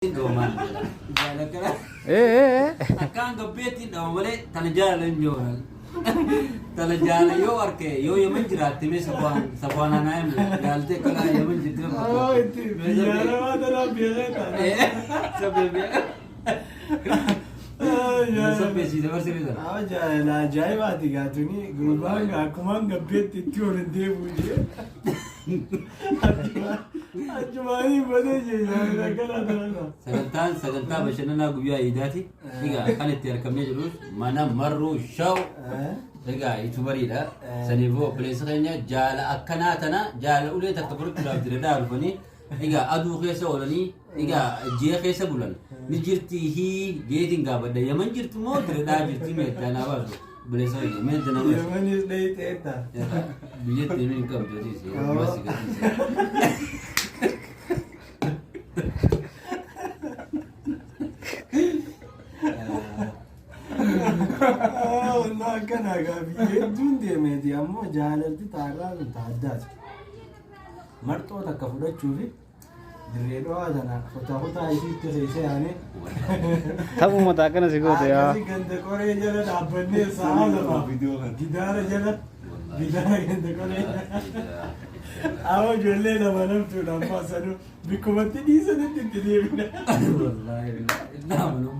Doman. Jala kala. Akkaan gabbeetti dhawa malee tana jala hin jooran. Tana jala yoo arke yoo yaman jiraatti mee sabwaan anaa himu jaalte kala yaman jirti nama. Oo itti biyyaara waa tanaa beekaa Sabbe beekaa. Sabbe si dabarsee jira. Jala ajaa'ibaati gaatuni gurbaan akkumaan gabbeetti itti ol hin deebi'u jee. Achumaanii badee jee sagantaa bashannanaa guyyaa iidaati. Egaa kan itti argamee jirus mana marruu shaw. Egaa itu bariidha. Saniifuu obboleessa keenya jaala akkanaa tana jaala ulee takka fudhachuudhaaf diredaa dhufanii egaa aduu keessa oolanii egaa ji'a keessa bulan ni jirti hii jeetiin gaafadha yaman jirtu moo diredaa jirti meettaa naa baasu obboleessa keenya meetta nama yamanis dheeteetta biyyatti himin qabdu jechisi masi gadhiise. والله كان غبي دون دي ميدي امو جالتي تارا تعدات مرتو تكفلت شوفي دريدو هذا فتا ايتي تسيسي يعني تابو متاكنا سيكوت يا كنت كوري جلا دابني ساعه فيديو جدار جلا جدار كنت كوري आओ जोले ना मनम तो ना पासनो बिकोमती दी से नहीं तितली والله ना मनम